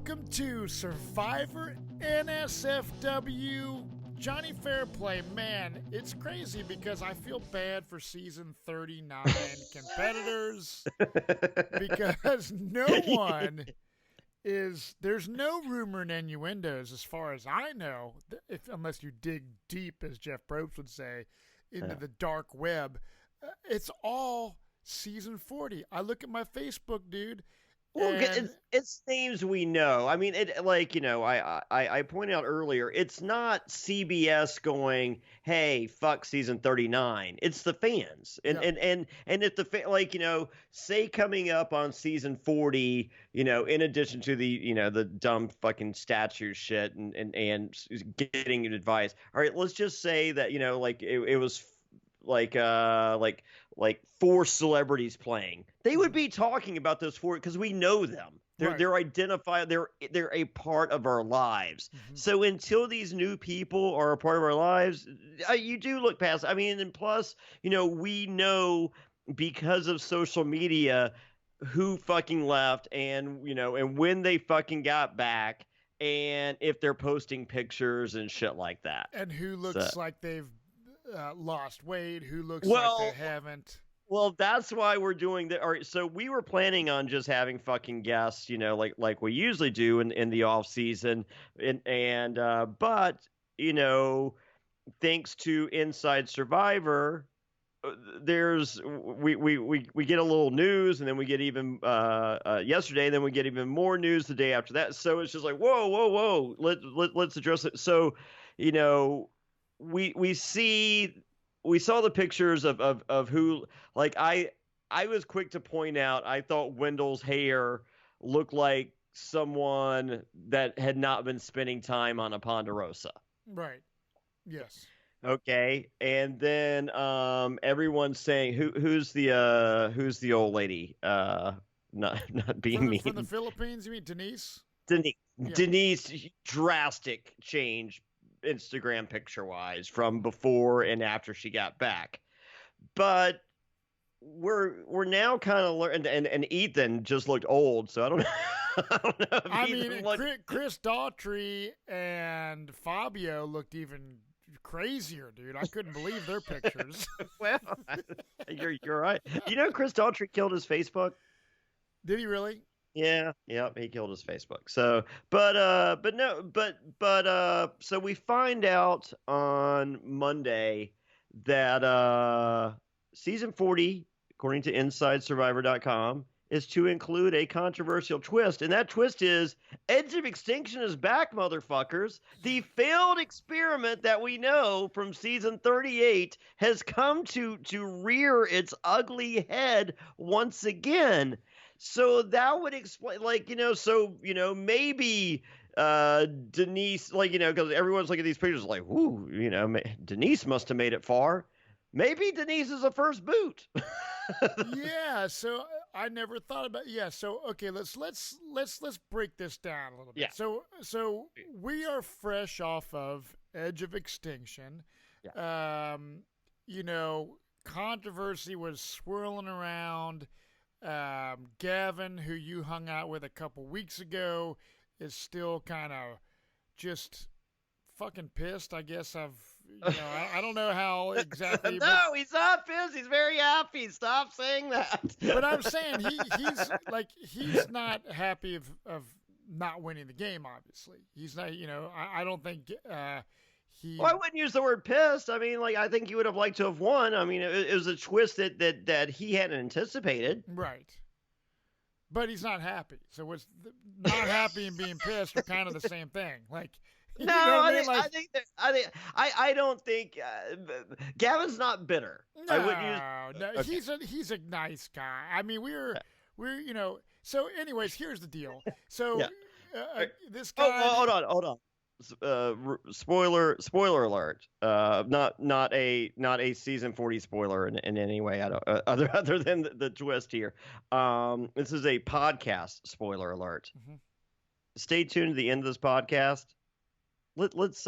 Welcome to Survivor NSFW. Jonny Fairplay, man, it's crazy because I feel bad for season 39 competitors because there's no rumor and innuendos as far as I know, unless you dig deep, as Jeff Probst would say, into the dark web. It's all season 40. I look at my Facebook, dude. Well, it's names we know. I mean, I pointed out earlier, it's not CBS going, "Hey, fuck season 39." It's the fans, and if the say coming up on season 40, in addition to the dumb fucking statue shit and getting advice. All right, let's just say that it was like 4 celebrities playing. They would be talking about those 4 because we know them. They're identified. They're a part of our lives. Mm-hmm. So until these new people are a part of our lives, you do look past. I mean, and plus, we know because of social media who fucking left and when they fucking got back and if they're posting pictures and shit like that. And who looks like they've lost weight, who looks like they haven't. Well, that's why we're doing that. All right, so we were planning on just having fucking guests, like we usually do in the off season, but thanks to Inside Survivor, we get a little news, and then we get even yesterday, and then we get even more news the day after that. So it's just like whoa, let's address it. So we saw the pictures of who, like, I was quick to point out, I thought Wendell's hair looked like someone that had not been spending time on a Ponderosa. Right. Yes. Okay. And then everyone's saying who's the old lady? Not being mean. From the Philippines, you mean Denise? Yeah. Denise, drastic change Instagram picture wise from before and after she got back, but we're now kind of learning, and Ethan just looked old, so I don't know. I mean, Chris Daughtry and Fabio looked even crazier, dude. I couldn't believe their pictures. Well, you're right. Chris Daughtry killed his Facebook. Did he really? Yeah, he killed his Facebook. So, so we find out on Monday that season 40, according to InsideSurvivor.com, is to include a controversial twist, and that twist is Edge of Extinction is back, motherfuckers. The failed experiment that we know from season 38 has come to rear its ugly head once again. So that would explain, maybe Denise, because everyone's looking at these pictures like, ooh, Denise must have made it far. Maybe Denise is a first boot. Yeah, so I never thought about. Yeah, so okay, let's break this down a little bit. Yeah. So we are fresh off of Edge of Extinction. Yeah. Controversy was swirling around. Gavin, who you hung out with a couple weeks ago, is still kind of just fucking pissed. I guess I don't know how exactly. No, he's not pissed. He's very happy. Stop saying that. But I'm saying he's not happy of not winning the game. Obviously, he's not. I don't think. Well, I wouldn't use the word pissed. I mean, I think he would have liked to have won. I mean, it was a twist that he hadn't anticipated. Right. But he's not happy. So what's not happy and being pissed are kind of the same thing. No, I don't think Gavin's not bitter. No, I wouldn't use. No, okay. He's a nice guy. I mean, we're So, anyways, here's the deal. So, this guy. Oh, hold on. Spoiler alert. Not a season 40 spoiler in any way. I don't other than the twist here. This is a podcast spoiler alert. Mm-hmm. Stay tuned to the end of this podcast. Let's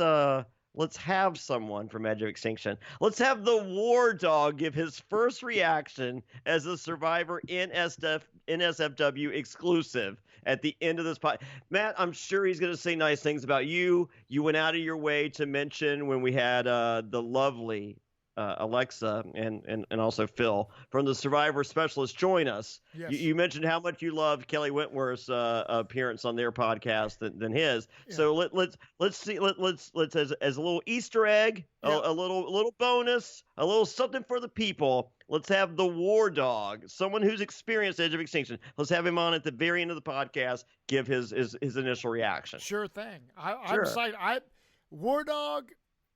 let's have someone from Edge of Extinction. Let's have the War Dog give his first reaction as a Survivor NSFW exclusive at the end of this pod. Matt, I'm sure he's going to say nice things about you. You went out of your way to mention when we had the lovely Alexa and also Phil from the Survivor Specialist join us. Yes. You mentioned how much you loved Kelly Wentworth's appearance on their podcast than his. Yeah. So let's see let's as a little Easter egg, Yeah. a little bonus, a little something for the people. Let's have the War Dog, someone who's experienced Edge of Extinction. Let's have him on at the very end of the podcast, give his initial reaction. Sure thing. I'm Sure. excited. War Dog.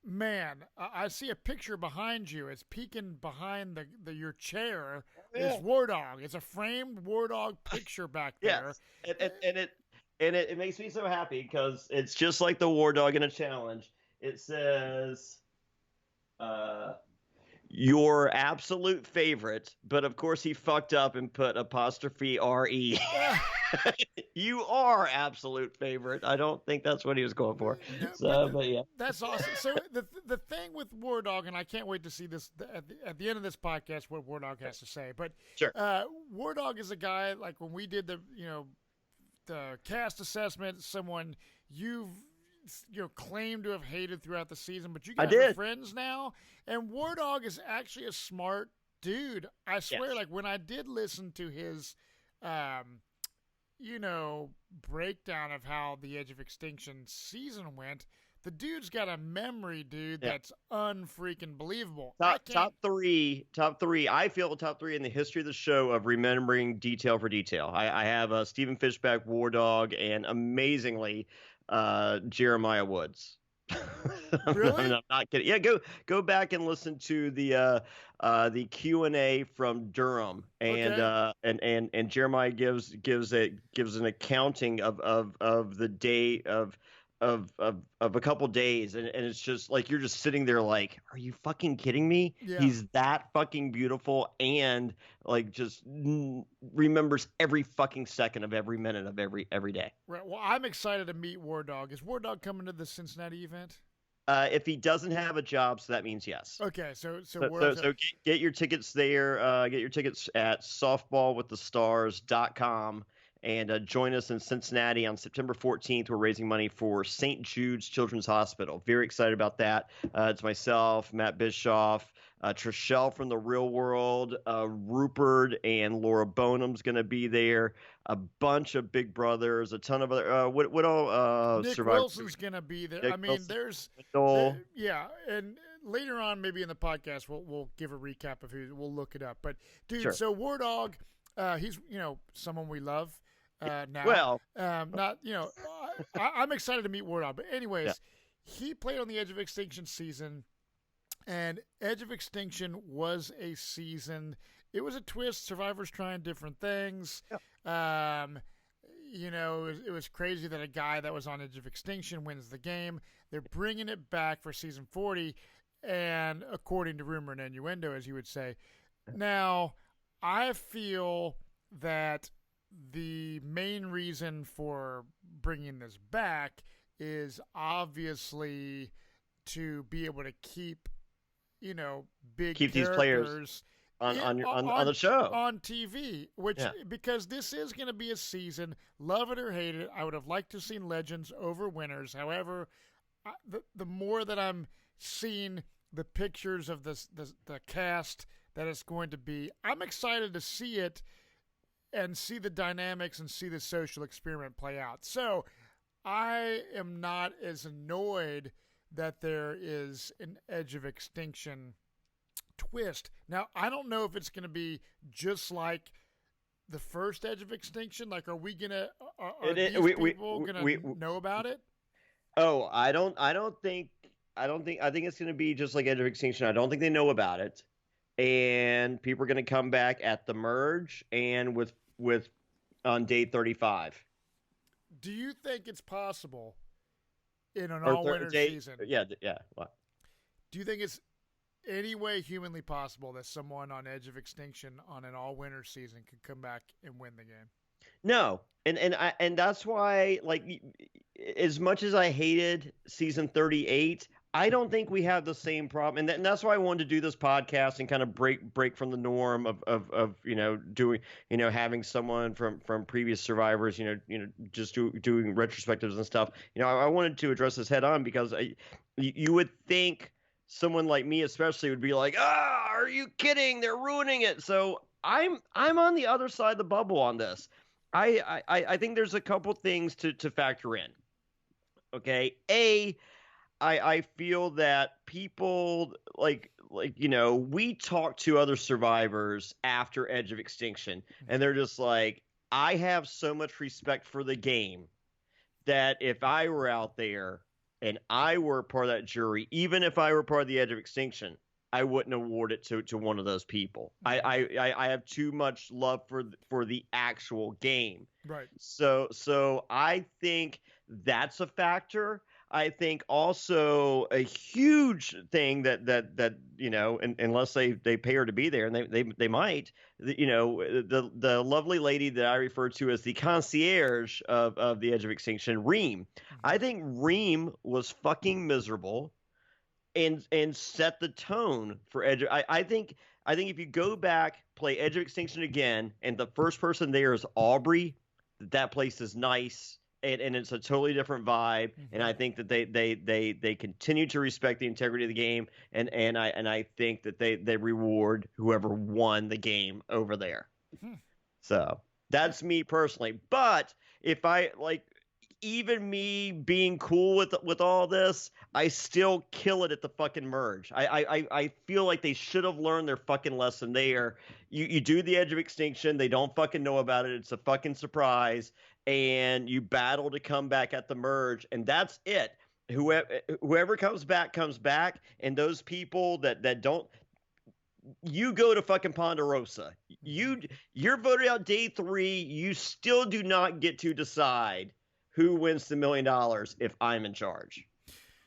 Man, I see a picture behind you. It's peeking behind your chair. Yeah. Is War Dog. It's a framed War Dog picture back there. Yes. And it makes me so happy because it's just like the War Dog in a challenge. It says, your absolute favorite, but of course he fucked up and put apostrophe RE. You are absolute favorite. I don't think that's what he was going for. But yeah, that's awesome. So the thing with War Dog, and I can't wait to see this at the end of this podcast what War Dog has to say. But sure. War Dog is a guy like when we did the cast assessment, someone you've claimed to have hated throughout the season, but you guys are friends now. And War Dog is actually a smart dude. I swear, Yes. like when I did listen to his breakdown of how the Edge of Extinction season went, the dude's got a memory, dude, that's unfreaking believable. Top three. I feel top three in the history of the show of remembering detail for detail. I have Stephen Fishback, War Dog, and amazingly, Jeremiah Woods. Really? I'm not kidding. Yeah, go back and listen to the Q&A from Durham, and Jeremiah gives an accounting of the day of a couple days, and it's just like you're just sitting there like, are you fucking kidding me? Yeah. He's that fucking beautiful and like just remembers every fucking second of every minute of every day. Right. Well, I'm excited to meet War Dog. Is War Dog coming to the Cincinnati event? If he doesn't have a job, so that means yes. Okay, so get your tickets there. Get your tickets at softballwiththestars.com. And join us in Cincinnati on September 14th. We're raising money for St. Jude's Children's Hospital. Very excited about that. It's myself, Matt Bischoff, Trishelle from The Real World, Rupert and Laura Bonham's going to be there. A bunch of Big Brothers, a ton of other. What all? Nick Survivor Wilson's going to be there. Nick I mean, Wilson, and later on, maybe in the podcast, we'll give a recap of who. We'll look it up. But dude, Sure. So War Dog, he's someone we love. Now, well, not I'm excited to meet War Dog. But anyways, he played on the Edge of Extinction season, and Edge of Extinction was a season. It was a twist. Survivor's trying different things. Yeah. It was crazy that a guy that was on Edge of Extinction wins the game. They're bringing it back for season 40, and according to rumor and innuendo, as you would say. Now, I feel that the main reason for bringing this back is obviously to be able to keep these players on the show on TV, because this is going to be a season, love it or hate it. I would have liked to have seen legends over winners. However, the more that I'm seeing the pictures of the cast that it's going to be, I'm excited to see it and see the dynamics and see the social experiment play out. So I am not as annoyed that there is an Edge of Extinction twist. Now, I don't know if it's going to be just like the first Edge of Extinction. Like, are we going to, are these people going to know about it? Oh, I think it's going to be just like Edge of Extinction. I don't think they know about it. And people are going to come back at the merge and with on day 35. Do you think it's possible in an all-winner season? Yeah. What? Do you think it's any way humanly possible that someone on Edge of Extinction on an all-winner season could come back and win the game? No, and that's why, like, as much as I hated season 38, I don't think we have the same problem, and that's why I wanted to do this podcast and kind of break from the norm of doing having someone from previous survivors just doing retrospectives and stuff. I wanted to address this head on because you would think someone like me especially would be like, are you kidding? They're ruining it. So I'm on the other side of the bubble on this. I think there's a couple things to factor in. Okay, I feel that people we talk to other survivors after Edge of Extinction, and they're just like, I have so much respect for the game that if I were out there and I were part of that jury, even if I were part of the Edge of Extinction, I wouldn't award it to one of those people. I have too much love for the actual game. Right. So I think that's a factor. I think also a huge thing that unless they pay her to be there, and they might, the lovely lady that I refer to as the concierge of the Edge of Extinction, Reem. I think Reem was fucking miserable and set the tone for Edge. I think if you go back, play Edge of Extinction again, and the first person there is Aubrey, that place is nice. And it's a totally different vibe, and I think that they continue to respect the integrity of the game, and I think that they reward whoever won the game over there. So that's me personally. But if I even me being cool with all this, I still kill it at the fucking merge. I feel like they should have learned their fucking lesson there. You do the Edge of Extinction, they don't fucking know about it. It's a fucking surprise. And you battle to come back at the merge, and that's it. Whoever comes back, and those people that don't, you go to fucking Ponderosa. You're voted out day 3. You still do not get to decide who wins the $1 million if I'm in charge.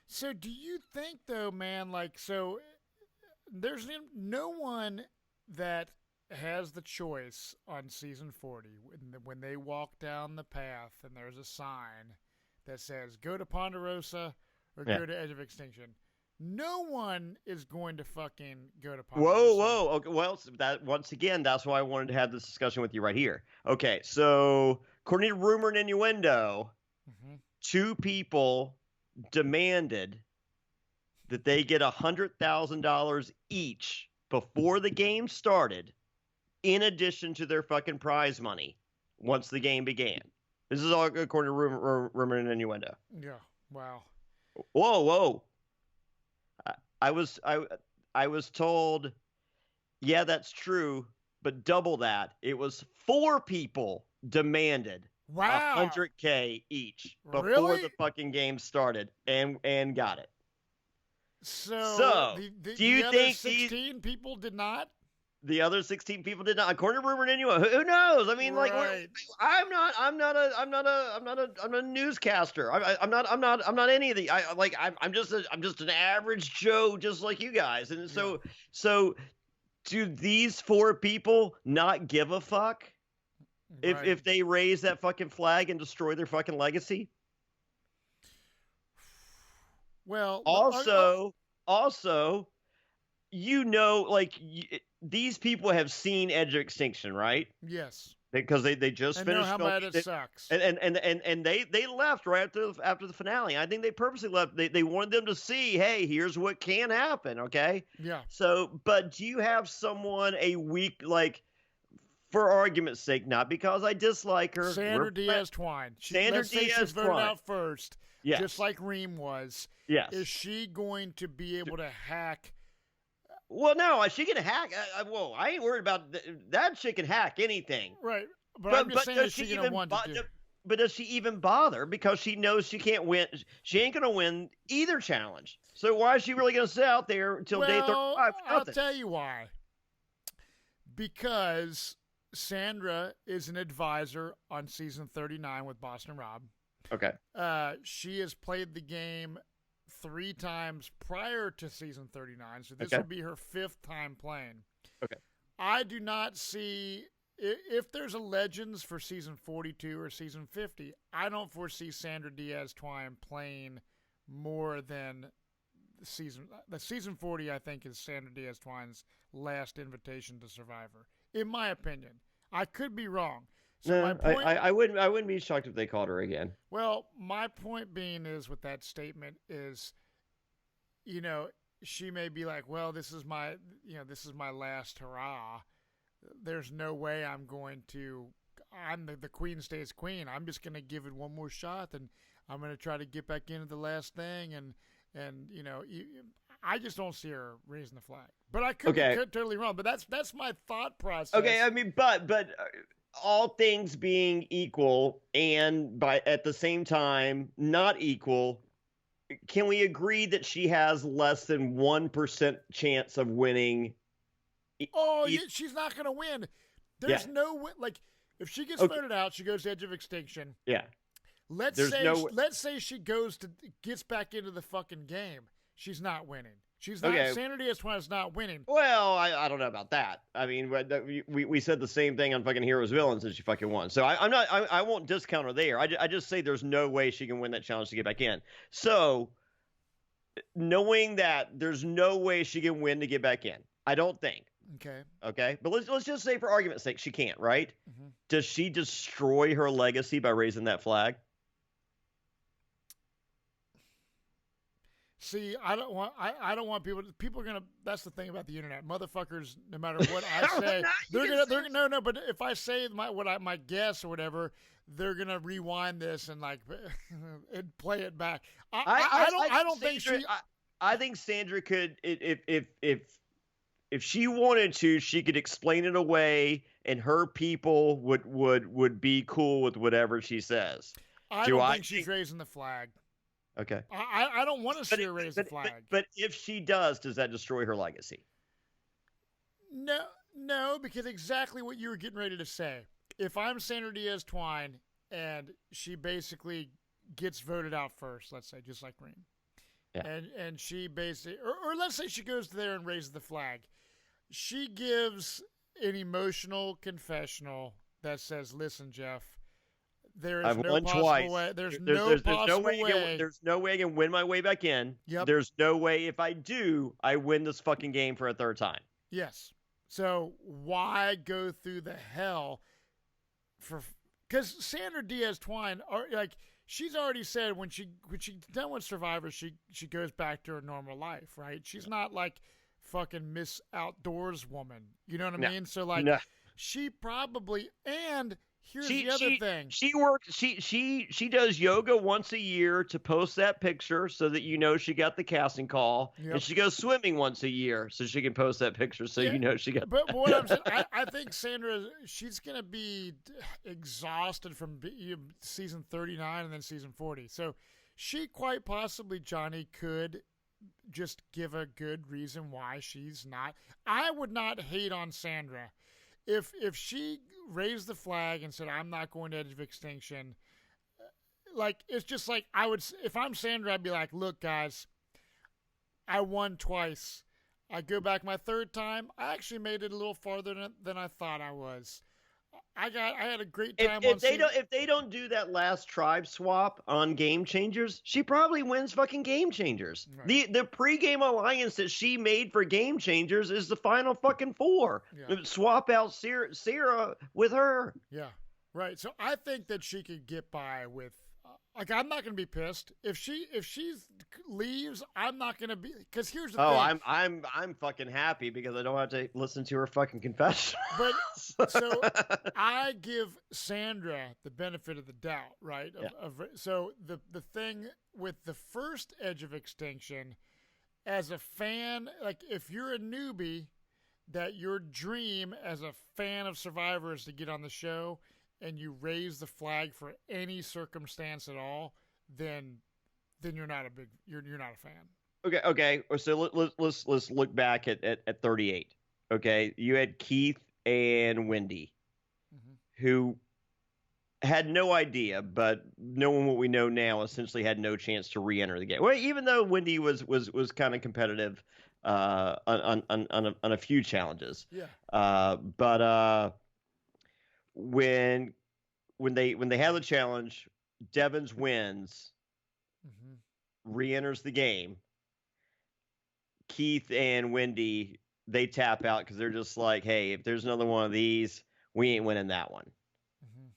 So do you think though, man, so there's no one that has the choice on season 40 when they walk down the path and there's a sign that says go to Ponderosa or go to Edge of Extinction. No one is going to fucking go to Ponderosa. Whoa. Okay, well, that once again, that's why I wanted to have this discussion with you right here. Okay, so according to rumor and innuendo, 2 people demanded that they get $100,000 each before the game started, in addition to their fucking prize money once the game began. This is all according to rumor and innuendo. Yeah. Wow. Whoa. I was told, yeah, that's true, but double that. It was 4 people demanded $100K each before the fucking game started and got it. So do you think 16 people did not? The other 16 people did not. According to rumor and innuendo, who knows? I mean, right. I'm not a newscaster. I'm not any of the. I'm just an average Joe, just like you guys. And so do these 4 people not give a fuck if they raise that fucking flag and destroy their fucking legacy? Well, also, these people have seen Edge of Extinction, right? Yes. Because they just finished. Know how bad it sucks. And they left right after the finale. I think they purposely left. They wanted them to see, hey, here's what can happen. Okay. Yeah. So, but do you have someone a week, for argument's sake, not because I dislike her, Sandra Diaz Twine. Sandra Diaz voted out first. Yes. Just like Reem was. Yes. Is she going to be able to hack? Well, no, she can hack. I ain't worried about that. She can hack anything. Right. But I'm just saying, is she going to want to do? But does she even bother? Because she knows she can't win. She ain't going to win either challenge. So why is she really going to sit out there until day 35? I'll tell you why. Because Sandra is an advisor on season 39 with Boston Rob. Okay. She has played the game 3 times prior to season 39, so this will be her 5th time playing. Okay. I do not see, if there's a Legends for season 42 or season 50, I don't foresee Sandra Diaz Twine playing more than the season 40, I think, is Sandra Diaz-Twine's last invitation to Survivor, in my opinion. I could be wrong. So No, my point, I wouldn't be shocked if they called her again. well, my point being is with that statement is, she may be like, well, this is my last hurrah. There's no way I'm the queen stays queen. I'm just going to give it one more shot, and I'm going to try to get back into the last thing. And I just don't see her raising the flag. But I could be totally wrong. But that's my thought process. Okay, I mean, but all things being equal, and at the same time not equal, can we agree that she has less than 1% chance of winning? She's not going to win. There's no way. Like, if she gets voted out, she goes to edge of extinction. Yeah. Let's say she gets back into the fucking game. She's not winning. She's not. Sandra Diaz-Twine is not winning. Well, I don't know about that. I mean, we said the same thing on fucking Heroes Villains and she fucking won. So I won't discount her there. I just say there's no way she can win that challenge to get back in. So knowing that there's no way she can win to get back in, I don't think. Okay. But let's just say for argument's sake she can't, right? Mm-hmm. Does she destroy her legacy by raising that flag? See, I don't want people are gonna. That's the thing about the internet, motherfuckers. No matter what I say, they're no. But if I say my guess or whatever, they're gonna rewind this and and play it back. I don't think Sandra, I think Sandra could, if she wanted to, she could explain it away, and her people would be cool with whatever she says. I don't think she's raising the flag. Okay. I don't want to see her raise the flag. But if she does that destroy her legacy? No, because exactly what you were getting ready to say. If I'm Sandra Diaz-Twine and she basically gets voted out first, let's say, just like Green, and she basically, or let's say she goes there and raises the flag, she gives an emotional confessional that says, "Listen, Jeff, I've won twice. Way. There's no way. There's no way I can win my way back in. Yep. There's no way if I do, I win this fucking game for a third time." Yes. So why go through the hell because Sandra Diaz-Twine, she's already said when she's done with Survivor, she goes back to her normal life, right? She's not like fucking Miss Outdoors woman. You know what I mean? So she probably, and here's the other thing. She works. She does yoga once a year to post that picture so that she got the casting call, and she goes swimming once a year so she can post that picture so she got. But what I'm saying, I think Sandra, she's gonna be exhausted from season 39 and then season 40. So she quite possibly, Johnny, could just give a good reason why she's not. I would not hate on Sandra. If she raised the flag and said, "I'm not going to edge of extinction," it's just like I would. If I'm Sandra, I'd be like, "Look, guys, I won twice. I go back my third time. I actually made it a little farther than I thought I was. I had a great time. If they don't do that last tribe swap on Game Changers, she probably wins fucking Game Changers. Right. The pregame alliance that she made for Game Changers is the final fucking four. Yeah. Swap out Sarah with her. Yeah, right. So I think that she could get by with. I'm not going to be pissed if she leaves. I'm not going to be, because here's the thing. I'm fucking happy because I don't have to listen to her fucking confession. But so I give Sandra the benefit of the doubt, right? So the thing with the first Edge of Extinction, as a fan, if you're a newbie, that your dream as a fan of Survivor is to get on the show, and you raise the flag for any circumstance at all, then you're not a fan. Okay. So let's look back at 38. Okay, you had Keith and Wendy, who had no idea, but knowing what we know now, essentially had no chance to re-enter the game. Well, even though Wendy was kind of competitive on a few challenges. Yeah. But when they have the challenge, Devins wins, re-enters the game, Keith and Wendy, they tap out because they're just like, hey, if there's another one of these, we ain't winning that one. Mm-hmm.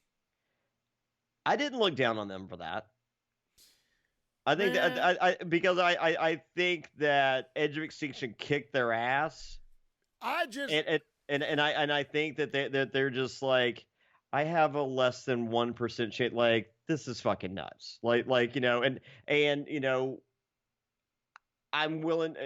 I didn't look down on them for that. I think Man. because I think that Edge of Extinction kicked their ass. I just and I think that they're just like, I have a less than 1% chance. Like, this is fucking nuts. Like and I'm willing.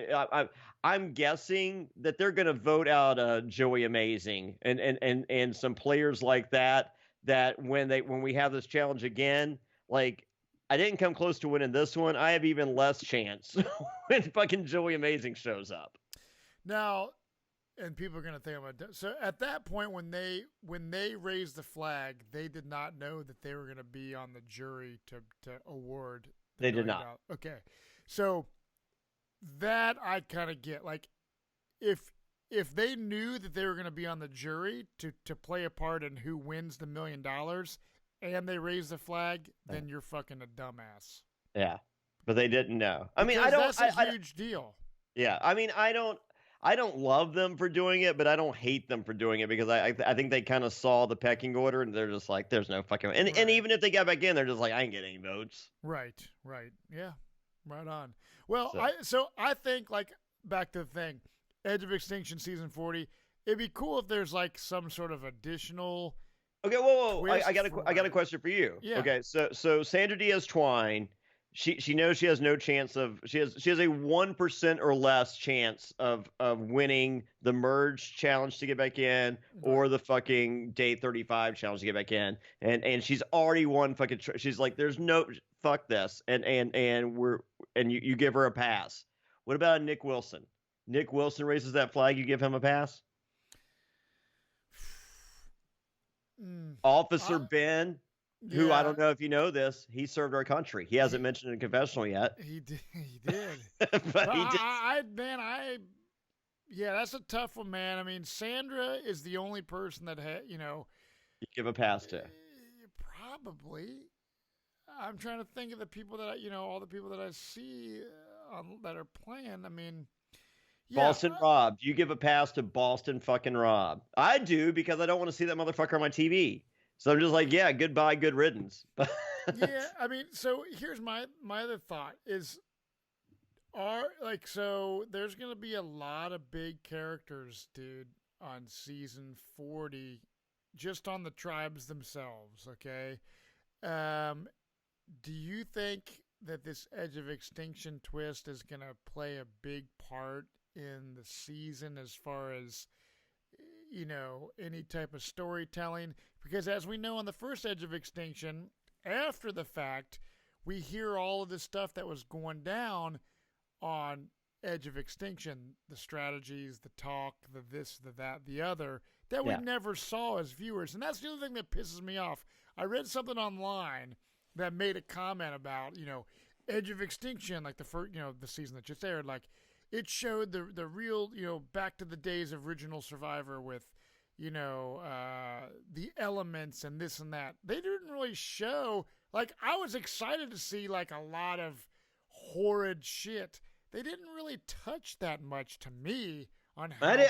I'm guessing that they're going to vote out Joey Amazing and some players like that. That when we have this challenge again, like, I didn't come close to winning this one. I have even less chance when fucking Joey Amazing shows up. Now, and people are going to think about so at that point when they raised the flag, they did not know that they were going to be on the jury to award. They did not. Okay, so that I kind of get. Like, if they knew that they were going to be on the jury to play a part in who wins the $1 million, and they raise the flag, then you're fucking a dumbass. Yeah, but they didn't know. I mean, that's a huge deal. Yeah, I mean, I don't love them for doing it, but I don't hate them for doing it because I think they kind of saw the pecking order and they're just like, there's no fucking and even if they got back in, they're just like, I ain't getting any votes. Right. Yeah, right on. Well, so I think, like, back to the thing, Edge of Extinction season 40. It'd be cool if there's like some sort of additional. Okay, whoa! I got a question for you. Yeah. Okay, so Sandra Diaz Twine, she knows she has no chance of she has a 1% or less chance of winning the merge challenge to get back in or the fucking day 35 challenge to get back in, and she's already won fucking. She's like, there's no fuck this, and you give her a pass. What about Nick Wilson? Nick Wilson raises that flag, you give him a pass? Officer Ben, who I don't know if you know this, he served our country. He hasn't mentioned it in confessional yet. He did. But he did. Yeah, that's a tough one, man. I mean, Sandra is the only person that you give a pass to. Probably. I'm trying to think of the people that all the people that I see that are playing. I mean, yeah. Boston Rob. You give a pass to Boston fucking Rob. I do, because I don't want to see that motherfucker on my TV. So I'm just like, yeah, goodbye, good riddance. Yeah, I mean, so here's my other thought is, so there's going to be a lot of big characters, dude, on season 40, just on the tribes themselves, okay? Do you think that this Edge of Extinction twist is going to play a big part in the season as far as, any type of storytelling? Because as we know on the first Edge of Extinction, after the fact, we hear all of this stuff that was going down on Edge of Extinction, the strategies, the talk, the this, the that, the other, that we never saw as viewers. And that's the other thing that pisses me off. I read something online that made a comment about, Edge of Extinction, like the first, the season that just aired, like, it showed the real, back to the days of original Survivor with, the elements and this and that. They didn't really show, like, I was excited to see, like, a lot of horrid shit. They didn't really touch that much to me on how bad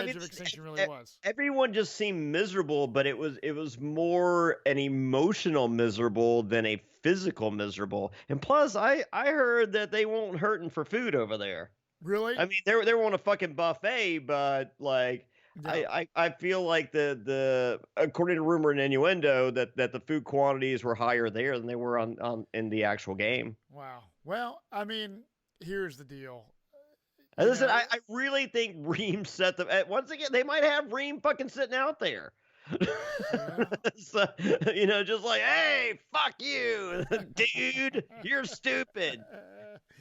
Edge of Extinction really was. Everyone just seemed miserable, but it was more an emotional miserable than a physical miserable. And plus, I heard that they won't hurting for food over there. Really? I mean, they were on a fucking buffet, but like, yeah. I feel like the according to rumor and innuendo that the food quantities were higher there than they were on in the actual game. Wow. Well, I mean, here's the deal. Listen, I really think Reem set them. Once again, they might have Reem fucking sitting out there. Yeah. So, just like, hey, fuck you, dude, you're stupid.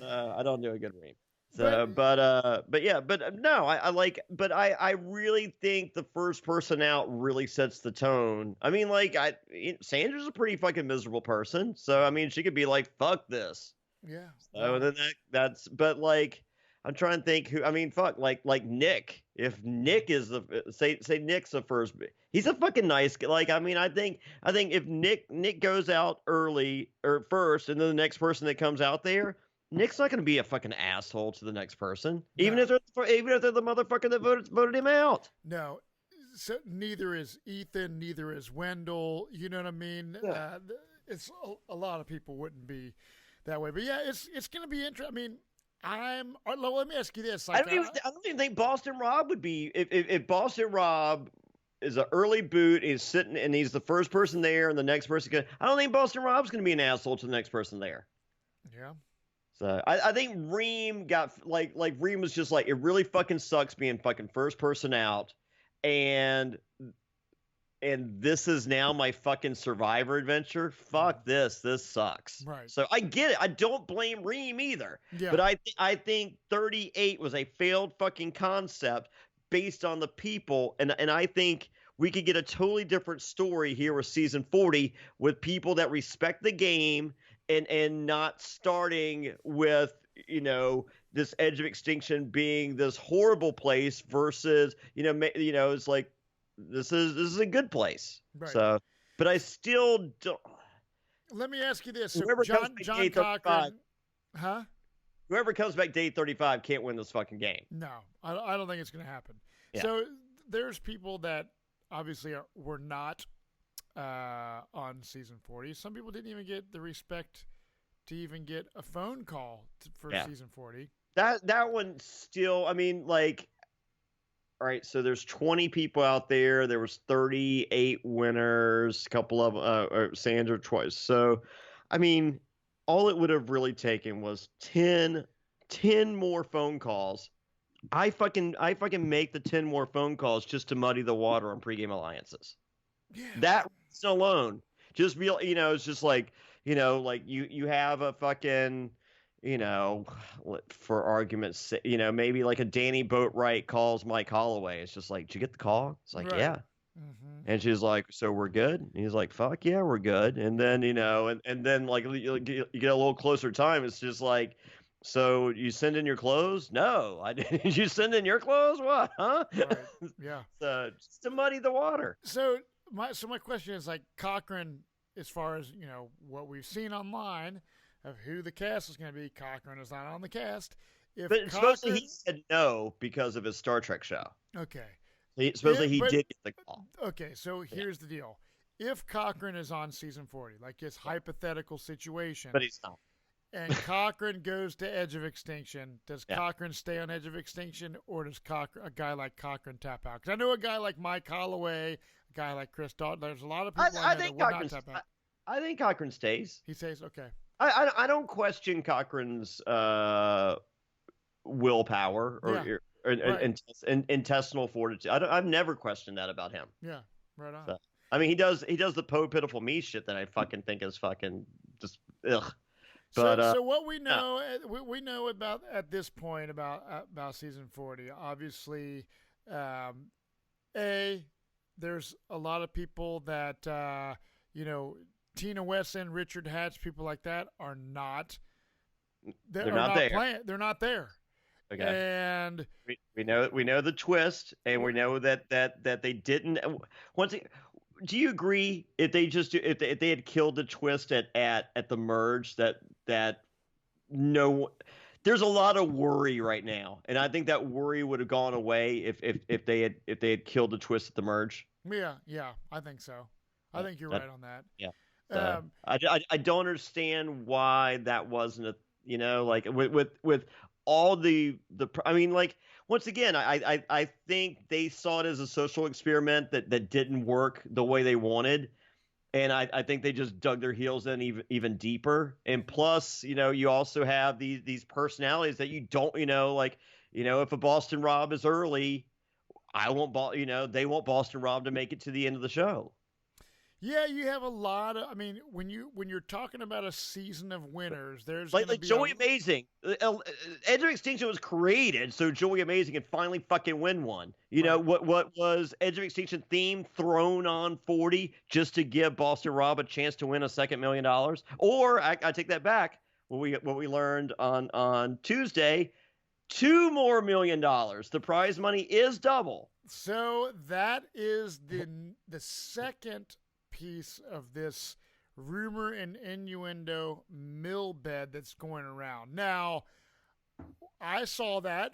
I don't do a good Reem. So, but no, I really think the first person out really sets the tone. I mean, like, Sandra's a pretty fucking miserable person, so I mean, she could be like, fuck this. Yeah. So then that's, but like, I'm trying to think who. I mean, fuck, like Nick. If Nick is say Nick's the first, he's a fucking nice guy. Like, I mean, I think if Nick goes out early or first, and then the next person that comes out there, Nick's not going to be a fucking asshole to the next person, No. even if they're the motherfucker that voted him out. No. So neither is Ethan, neither is Wendell. You know what I mean? Yeah. It's a lot of people wouldn't be that way, but yeah, it's going to be interesting. I mean, let me ask you this: I don't even think Boston Rob would be if Boston Rob is an early boot, he's sitting and he's the first person there, and the next person I don't think Boston Rob's going to be an asshole to the next person there. Yeah. So I think Reem got like Reem was just like, it really fucking sucks being fucking first person out, and this is now my fucking Survivor adventure. Fuck this sucks. Right. So I get it. I don't blame Reem either. Yeah. But I think 38 was a failed fucking concept based on the people, and I think we could get a totally different story here with season 40 with people that respect the game and not starting with, this edge of extinction being this horrible place versus, it's like this is a good place. Right. So, but I still don't. Let me ask you this: so Whoever John Cochran, huh? Whoever comes back day 35 can't win this fucking game. No, I don't think it's going to happen. Yeah. So there's people that obviously were not on season 40. Some people didn't even get the respect to even get a phone call for season 40. That one still, I mean, like, all right, so there's 20 people out there. There was 38 winners, a couple of Sandra twice. So, I mean, all it would have really taken was 10 more phone calls. I fucking make the 10 more phone calls just to muddy the water on pregame alliances. Yeah. That alone, just real, it's just like, like you have a fucking, for argument's sake, maybe like a Danny Boatwright calls Mike Holloway. It's just like, did you get the call? It's like, right. Yeah. Mm-hmm. And she's like, so we're good? And he's like, fuck yeah, we're good. And then, and then like you get a little closer time. It's just like, so you send in your clothes? No, I didn't. Did you send in your clothes? What? Huh? Right. Yeah. So just to muddy the water. So my question is, like, Cochran, as far as what we've seen online of who the cast is going to be, Cochran is not on the cast. But supposedly he said no because of his Star Trek show. Okay. He did get the call. Okay, so here's the deal. If Cochran is on season 40, like this hypothetical situation. But he's not. And Cochran goes to Edge of Extinction. Does Cochran stay on Edge of Extinction, or does a guy like Cochran tap out? Because I know a guy like Mike Holloway, a guy like Chris Dalton. There's a lot of people that would not tap out. I think Cochran stays. He stays? Okay. I don't question Cochran's willpower or intestinal fortitude. I've never questioned that about him. Yeah, right on. So, I mean, he does the Poe Pitiful Me shit that I fucking think is fucking just ugh. But, so what we know, we know about at this point about season 40. Obviously, there's a lot of people that Tina Wesson, Richard Hatch, people like that are not. They're not there. Playing. They're not there. Okay. And we know the twist, and we know that they didn't. Do you agree if they had killed the twist at the merge that no, there's a lot of worry right now, and I think that worry would have gone away if they had killed the twist at the merge. Yeah, I think so. I think you're right on that. Yeah. So, I don't understand why that wasn't like with all the I mean, like, once again, I think they saw it as a social experiment that didn't work the way they wanted. And I think they just dug their heels in even deeper. And plus, you also have these personalities that you don't, if a Boston Rob is early, they want Boston Rob to make it to the end of the show. Yeah, you have a lot of. I mean, when you're talking about a season of winners, there's like Joey Amazing. Edge of Extinction was created so Joey Amazing can finally fucking win one. What was Edge of Extinction theme thrown on 40 just to give Boston Rob a chance to win a second $1 million? Or I take that back. What we learned on Tuesday, $2 more $1 million. The prize money is double. So that is the second piece of this rumor and innuendo mill bed that's going around. Now, I saw that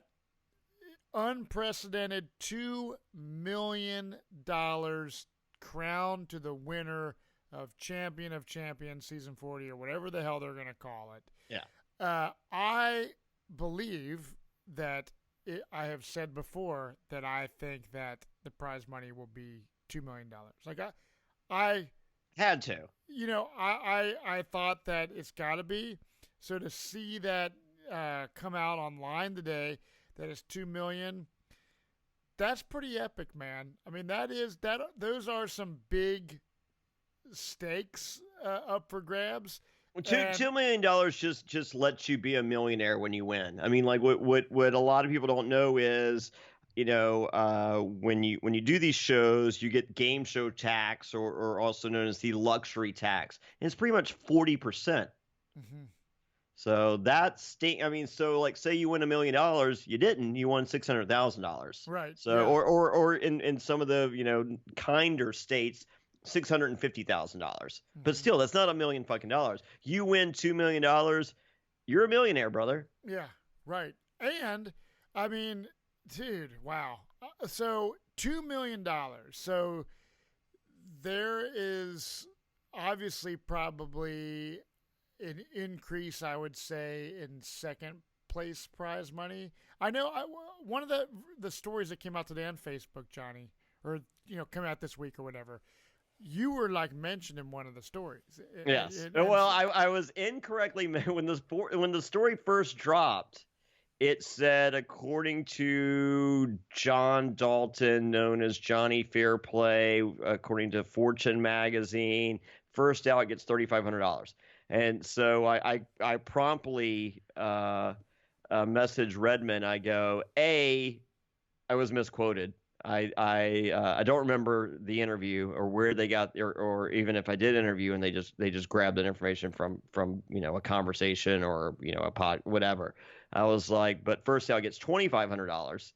unprecedented $2 million crown to the winner of Champions season 40 or whatever the hell they're going to call it. Yeah. I believe that I have said before that I think that the prize money will be $2 million. Like I had to. You know, I thought that it's got to be. So to see that come out online today that it's $2 million, that's pretty epic, man. I mean, those are some big stakes up for grabs. Well, $2 million just lets you be a millionaire when you win. I mean, like what a lot of people don't know is, you know, when you do these shows, you get game show tax, or also known as the luxury tax, and it's pretty much 40%. Mm-hmm. So that's I mean, so like, say you win $1 million, you won $600,000. Right. So yeah. or in some of the, you know, kinder states, $650,000. Mm-hmm. But still, that's not $1 million fucking dollars. You win $2 million, you're a millionaire, brother. Yeah. Right. And I mean, dude, wow. So $2 million. So there is obviously probably an increase, I would say, in second place prize money. I know one of the stories that came out today on Facebook, Jonny, or, you know, come out this week or whatever, you were like mentioned in one of the stories. Yes. Well, I was incorrectly when the story first dropped. It said, according to John Dalton, known as Johnny Fairplay, according to Fortune magazine, first out gets $3,500. And so I promptly message Redmond. I go, I was misquoted. I don't remember the interview or where they got, or even if I did interview and they just grabbed that information from you know, a conversation or, you know, a pod, whatever. I was like, but first out gets $2,500,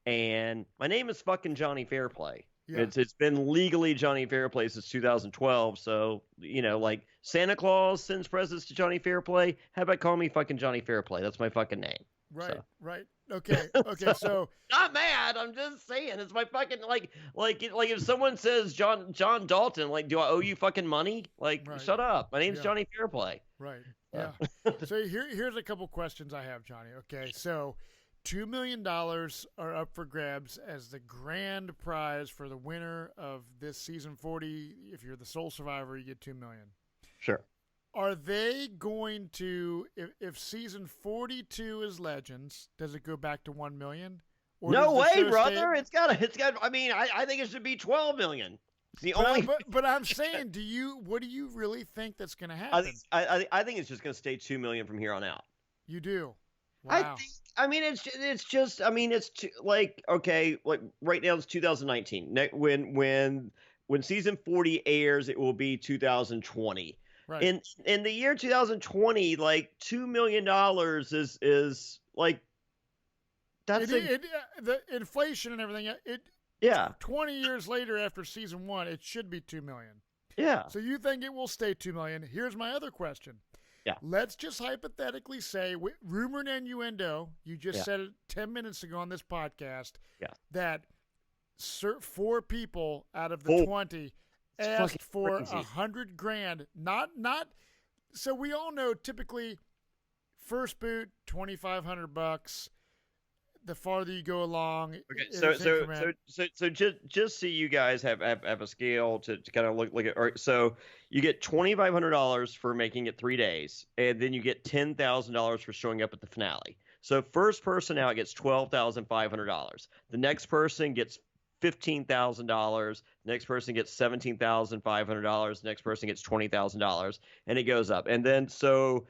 and my name is fucking Johnny Fairplay. Yeah. It's been legally Johnny Fairplay since 2012. So, you know, like Santa Claus sends presents to Johnny Fairplay. How about call me fucking Johnny Fairplay? That's my fucking name. Right, so. Right. Okay. So not mad. I'm just saying it's my fucking like if someone says John Dalton, like, do I owe you fucking money? Like, right. Shut up. My name's Johnny Fairplay. Right. Yeah. So here's a couple questions I have, Jonny. Okay. So $2 million are up for grabs as the grand prize for the winner of this season 40. If you're the sole survivor, you get $2 million. Sure. Are they going to, if season 42 is Legends, does it go back to 1 million? Or no way, brother. It's got. I mean, I think it should be 12 million. It's the only. But I'm saying, what do you really think that's going to happen? I think it's just going to stay 2 million from here on out. You do. Wow. It's like, okay, like right now it's 2019. When season 40 airs, it will be 2020. Right. In the year 2020, like $2 million is like that's the inflation and everything. 20 years later after season 1, it should be $2 million. Yeah. So you think it will stay $2 million? Here's my other question. Yeah. Let's just hypothetically say, rumor and innuendo, you just said it 10 minutes ago on this podcast, that 4 people out of the 20 asked for $100,000. Not. So we all know typically first boot $2,500. The farther you go along, so just so you guys have a scale to kind of look at. All right, so you get $2,500 for making it 3 days, and then you get $10,000 for showing up at the finale. So first person out gets $12,500. The next person gets $15,000. The next person gets $17,500. The next person gets $20,000, and it goes up. And then so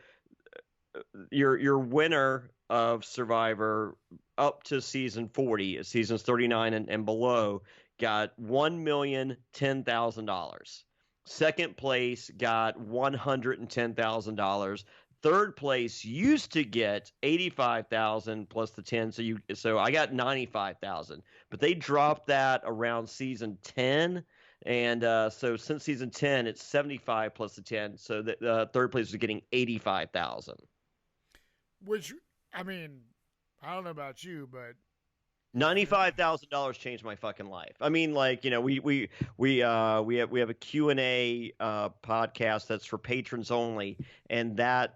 your winner of Survivor up to season 40, seasons 39 and below, got $1,010,000. Second place got $110,000. Third place used to get $85,000 plus the 10, so I got $95,000. But they dropped that around season 10, And so since season 10, it's 75 plus the 10. So the third place is getting 85,000. Which, I mean, I don't know about you, but $95,000 changed my fucking life. I mean, like, you know, we have a Q&A podcast that's for patrons only, and that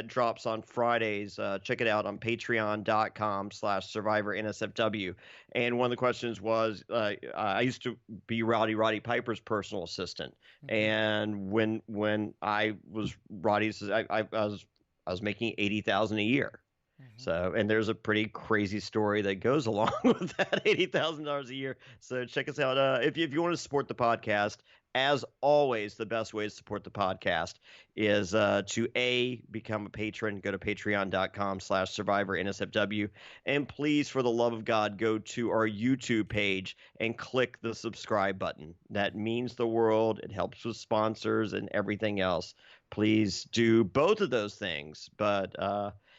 drops on Fridays. Check it out on patreon.com/Survivor NSFW. And one of the questions was, I used to be Roddy Piper's personal assistant, and when I was Roddy's, I was making 80,000 a year. So, and there's a pretty crazy story that goes along with that $80,000 a year. So check us out. If you want to support the podcast, as always, the best way to support the podcast is to become a patron. Go to patreon.com/Survivor NSFW. And please, for the love of God, go to our YouTube page and click the subscribe button. That means the world. It helps with sponsors and everything else. Please do both of those things. But,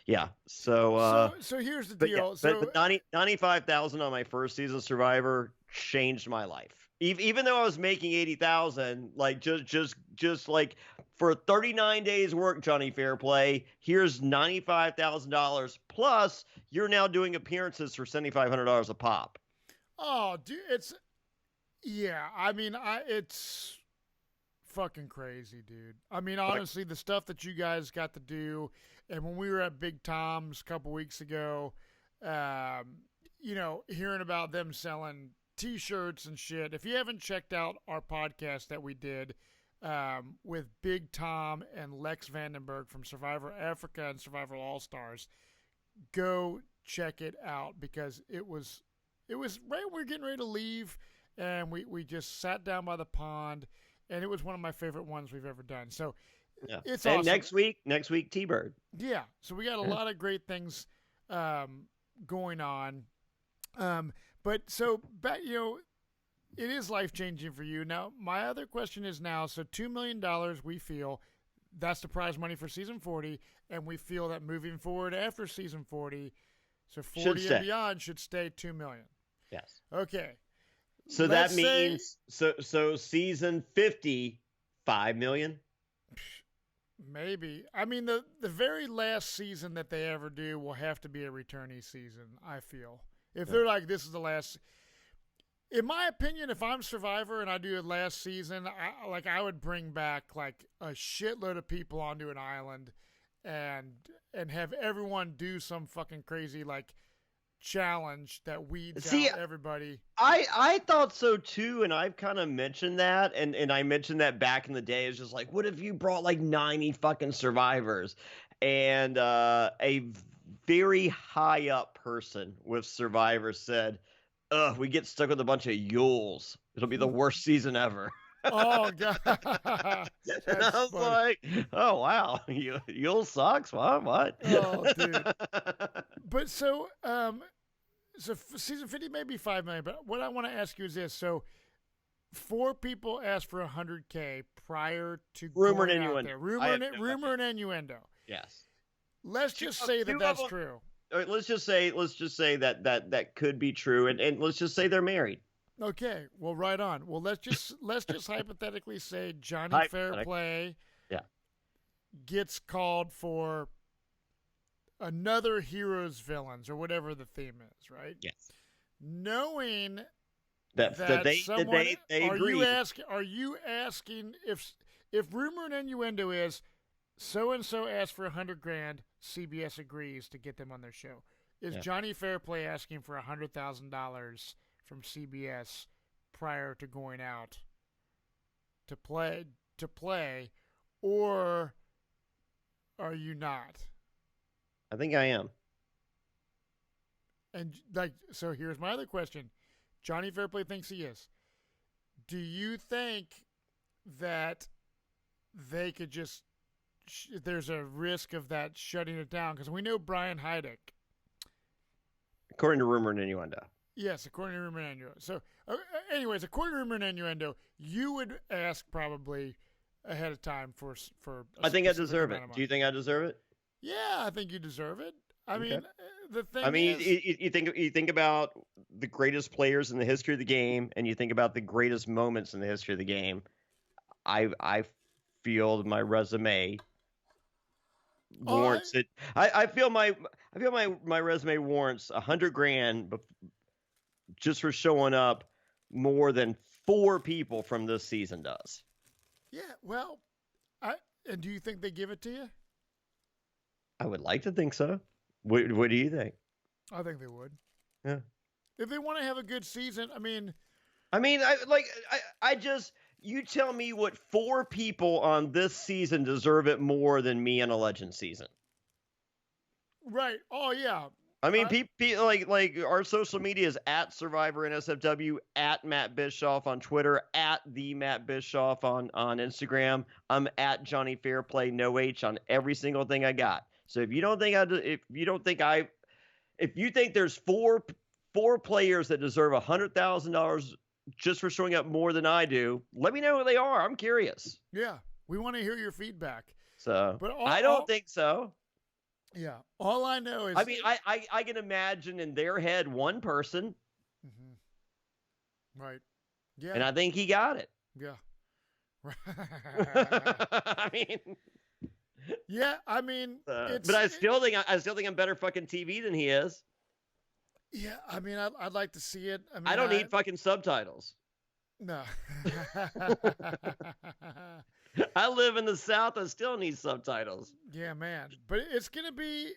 yeah. So here's the but deal. Yeah, but 95,000 on my first season Survivor changed my life. Even though I was making 80,000, like just like for 39 days work, Jonny Fairplay, here's $95,000 plus you're now doing appearances for $7,500 a pop. Oh, dude, it's fucking crazy, dude. I mean, honestly, the stuff that you guys got to do, and when we were at Big Tom's a couple weeks ago, you know, hearing about them selling T-shirts and shit. If you haven't checked out our podcast that we did with Big Tom and Lex Vandenberg from Survivor Africa and Survivor All Stars, go check it out, because it was right when we were getting ready to leave, and we just sat down by the pond. And it was one of my favorite ones we've ever done. So it's awesome. And next week, T-Bird. Yeah. So we got a lot of great things going on. But so back, you know, it is life-changing for you. Now, my other question is now, so $2 million, we feel that's the prize money for season 40. And we feel that moving forward after season 40, so 40 and beyond should stay $2 million. Yes. Okay. So that means so season 50, $5 million? Maybe. I mean, the very last season that they ever do will have to be a returnee season, I feel. If they're like, this is the last. In my opinion, if I'm Survivor and I do it last season, I would bring back like a shitload of people onto an island and have everyone do some fucking crazy like challenge that weeds out everybody. I thought so too, and I've kind of mentioned that, and I mentioned that back in the day. It's just like, what if you brought like 90 fucking survivors? And a very high up person with Survivor said, we get stuck with a bunch of Yules. It'll be the worst season ever. Oh god. And I was like, oh wow, Yule sucks. What? Oh dude. But so season 50 may be $5 million, but what I want to ask you is this: so 4 people asked for $100K prior to rumor and innuendo. Rumor and innuendo. Yes. Let's just say that's true. Let's just say that could be true, and let's just say they're married. Okay, well, right on. Well, let's just hypothetically say Jonny Fairplay gets called for another Heroes Villains or whatever the theme is, right? Yes. Knowing that they agree. Are you asking if rumor and innuendo is so and so asked for $100,000, CBS agrees to get them on their show? Is Jonny Fairplay asking for $100,000 from CBS prior to going out to play, or are you not? I think I am. And so here's my other question. Jonny Fairplay thinks he is. Do you think that they could just there's a risk of that shutting it down? Because we know Brian Heidick. According to rumor and innuendo. Yes, according to rumor and innuendo. So, anyways, according to rumor and innuendo, you would ask probably ahead of time for. I think I deserve it. Do you think I deserve it? Yeah, I think you deserve it. I mean, the thing I mean, is, you think about the greatest players in the history of the game, and you think about the greatest moments in the history of the game. I feel my resume oh, warrants it. I feel my resume warrants $100,000 just for showing up more than 4 people from this season does. yeah. Well, and do you think they give it to you? I would like to think so. What do you think? I think they would. Yeah. If they want to have a good season, I mean, I just you tell me what 4 people on this season deserve it more than me on a Legend season. right? Oh yeah. I mean, people like our social media is at Survivor NSFW, at Matt Bischoff on Twitter, at the Matt Bischoff on Instagram. I'm at Jonny Fairplay, no H on every single thing I got. So if you don't think if you think there's four players that deserve $100,000 just for showing up more than I do, let me know who they are. I'm curious. Yeah, we want to hear your feedback. So, But I don't think so. Yeah, all I know is. I mean, I can imagine in their head one person. Mm-hmm. Right. Yeah. And I think he got it. Yeah. I mean. Yeah, I mean, but I still think I'm better fucking TV than he is. Yeah, I mean, I'd like to see it. I mean, I don't need fucking subtitles. No. I live in the South. I still need subtitles. Yeah, man. But it's gonna be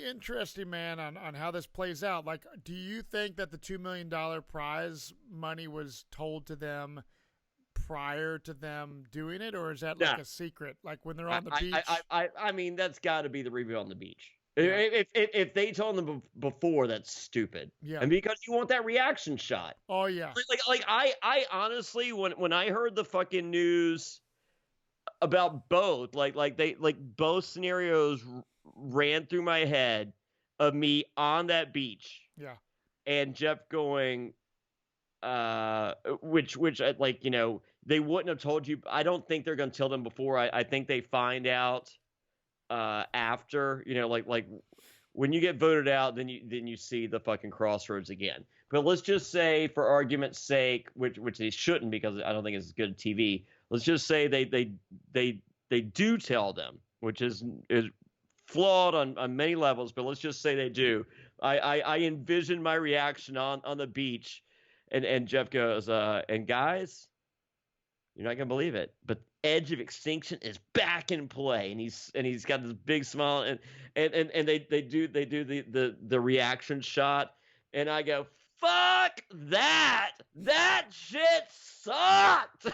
interesting, man, on how this plays out. Like, do you think that the $2 million prize money was told to them prior to them doing it, or is that like a secret? Like when they're on the beach? I mean, that's got to be the reveal on the beach. Yeah. If they told them before, that's stupid. Yeah. And because you want that reaction shot. Oh yeah. Like I honestly, when I heard the fucking news about both, like both scenarios ran through my head of me on that beach. Yeah. And Jeff going, which like, you know, they wouldn't have told you. I don't think they're going to tell them before. I think they find out after, you know, like when you get voted out, then you see the fucking crossroads again. But let's just say, for argument's sake, which they shouldn't, because I don't think it's good TV. Let's just say they do tell them, which is flawed on many levels. But let's just say they do. I envision my reaction on the beach, and Jeff goes, and guys, you're not gonna believe it, but Edge of Extinction is back in play, and he's got this big smile, and they do the reaction shot, and I go, fuck that shit sucked.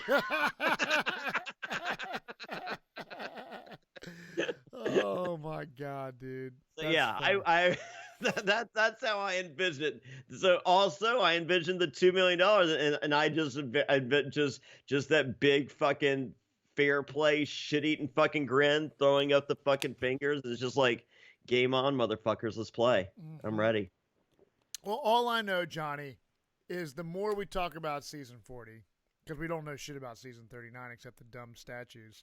Oh my god, dude. I that's how I envision it. So also I envisioned the $2 million, and I just that big fucking Fairplay shit-eating fucking grin, throwing up the fucking fingers. It's just like, game on, motherfuckers, let's play. Mm-hmm. I'm ready. Well, all I know, Jonny, is the more we talk about season 40, because we don't know shit about season 39 except the dumb statues.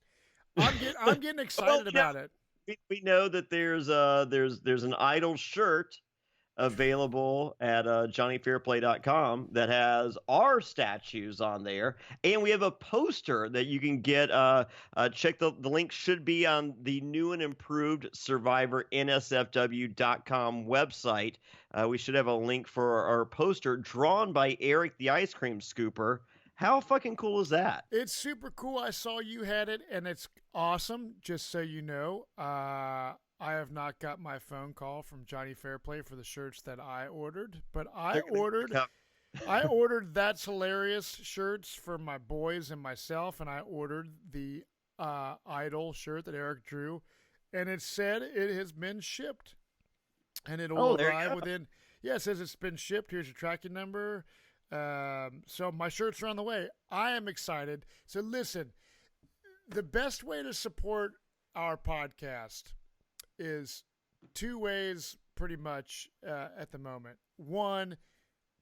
I'm getting excited about it. We know that there's an idol shirt available at JonnyFairplay.com that has our statues on there, and we have a poster that you can get. Check the link should be on the new and improved Survivor NSFW.com website. We should have a link for our poster drawn by Eric the Ice Cream Scooper. How fucking cool is that? It's super cool. I saw you had it, and it's awesome. Just so you know, I have not got my phone call from Jonny Fairplay for the shirts that I ordered, but I ordered That's Hilarious shirts for my boys and myself, and I ordered the Idol shirt that Eric drew, and it said it has been shipped, and it'll arrive within. Yeah, it says it's been shipped. Here's your tracking number. So my shirts are on the way. I am excited. So listen, the best way to support our podcast is 2 ways pretty much at the moment. One,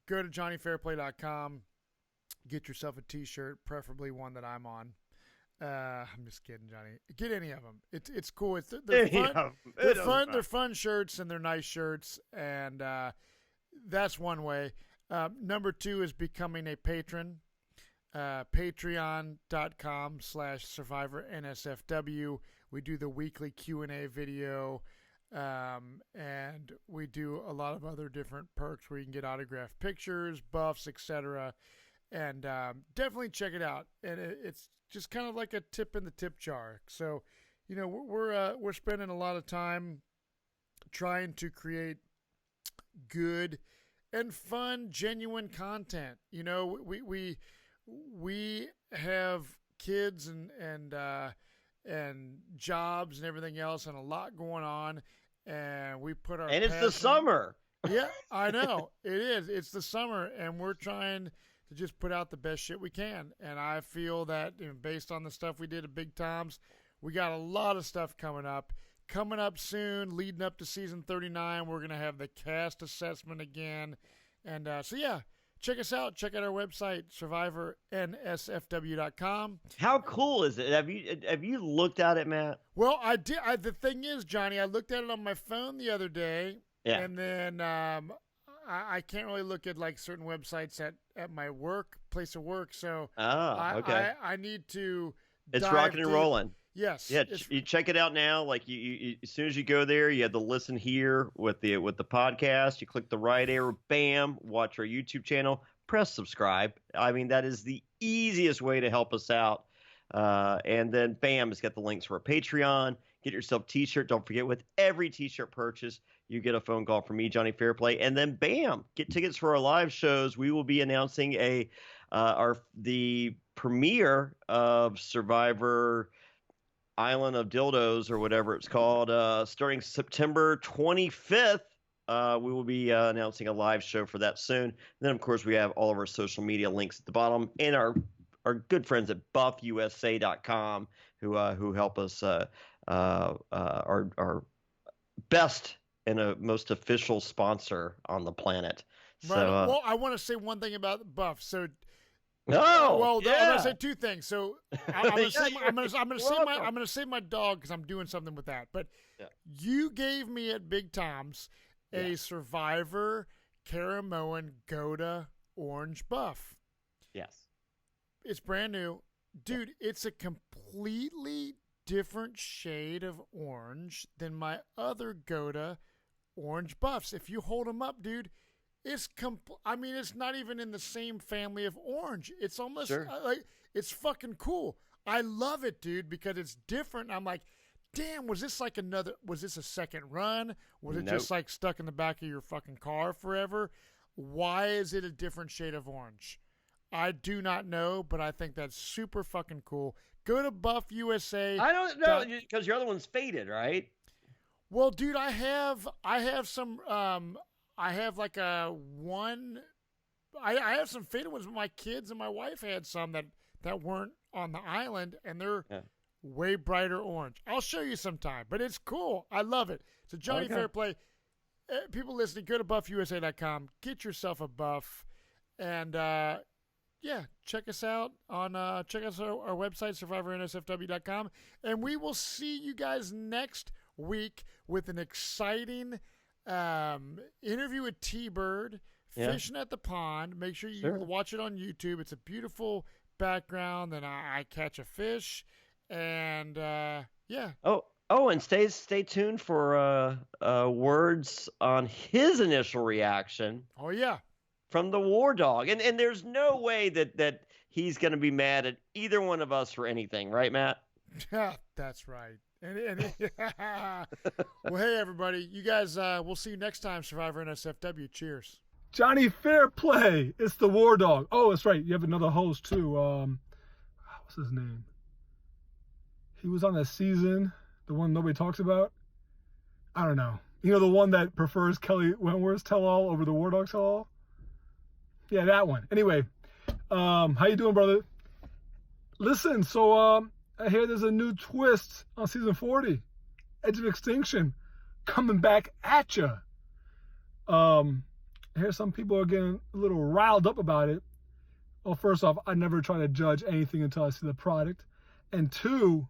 go to johnnyfairplay.com, get yourself a t-shirt, preferably one that I'm on. I'm just kidding, Johnny. Get any of them. It's cool. They're fun. They're fun. They're fun shirts and they're nice shirts, and that's one way. Number 2 is becoming a patron. Patreon.com/Survivor NSFW. We do the weekly Q&A video, and we do a lot of other different perks where you can get autographed pictures, buffs, etc. And definitely check it out. And it's just kind of like a tip in the tip jar. So, you know, we're spending a lot of time trying to create good and fun, genuine content. You know, we have kids and jobs and everything else, and a lot going on, and we put our and it's the summer. Yeah, I know it is. It's the summer, and we're trying to just put out the best shit we can. And I feel that, you know, based on the stuff we did at Big Tom's, we got a lot of stuff coming up soon, leading up to season 39. We're gonna have the cast assessment again, and so yeah. Check us out. Check out our website, survivornsfw.com. How cool is it? Have you looked at it, Matt? Well, I did. The thing is, Johnny, I looked at it on my phone the other day, and then I can't really look at like certain websites at my place of work. So okay. I need to. It's rocking and rolling. Yes. Yeah, you check it out now. Like you, as soon as you go there, you have to listen here with the podcast. You click the right arrow, bam, watch our YouTube channel, press subscribe. I mean, that is the easiest way to help us out. And then bam, it's got the links for our Patreon. Get yourself a t-shirt. Don't forget, with every t-shirt purchase, you get a phone call from me, Jonny Fairplay, and then bam, get tickets for our live shows. We will be announcing the premiere of Survivor Island of Dildos, or whatever it's called, starting September 25th. We will be announcing a live show for that soon. And then, of course, we have all of our social media links at the bottom, and our good friends at buffusa.com who help us, our best and most official sponsor on the planet. Right. So, well, I want to say one thing about the Buff. So. No. Well, yeah. I'm gonna say two things. So I'm gonna save my dog because I'm doing something with that. But you gave me at Big Tom's a Survivor Caramoan Gouda orange buff. Yes. It's brand new, dude. It's a completely different shade of orange than my other Gouda orange buffs. If you hold them up, dude. It's it's not even in the same family of orange. It's almost like it's fucking cool. I love it, dude, because it's different. I'm like, damn, was this a second run? Was it just like stuck in the back of your fucking car forever? Why is it a different shade of orange? I do not know, but I think that's super fucking cool. Go to Buff USA. I don't know, because your other one's faded, right? Well, dude, I have some. I have like I have some faded ones, but my kids and my wife had some that weren't on the island, and they're way brighter orange. I'll show you sometime, but it's cool. I love it. So Jonny Fairplay, people listening, go to buffusa.com, get yourself a buff, and check us out on check us out our website, survivornsfw.com, and we will see you guys next week with an exciting interview with T-Bird, fishing at the pond. Make sure you watch it on YouTube. It's a beautiful background, and I catch a fish, and and stay tuned for words on his initial reaction. Oh yeah, from the War Dog, and there's no way that he's going to be mad at either one of us for anything, right, Matt? That's right. Well, hey, everybody. You guys, we'll see you next time, Survivor NSFW. Cheers. Jonny Fairplay. It's the War Dog. Oh, that's right. You have another host, too. What's his name? He was on that season, the one nobody talks about. I don't know. You know, the one that prefers Kelly Wentworth's tell-all over the War Dog tell-all? Yeah, that one. Anyway, how you doing, brother? Listen, so, I hear there's a new twist on season 40, Edge of Extinction, coming back at you. I hear some people are getting a little riled up about it. Well, first off, I never try to judge anything until I see the product. And 2,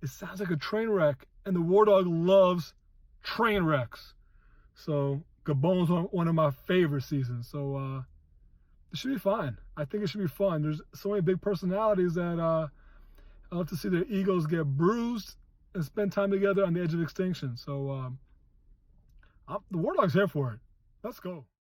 it sounds like a train wreck, and the War Dog loves train wrecks. So Gabon's one of my favorite seasons. So it should be fine. I think it should be fun. There's so many big personalities that I love to see their egos get bruised and spend time together on the edge of extinction. So the War Dog's here for it. Let's go.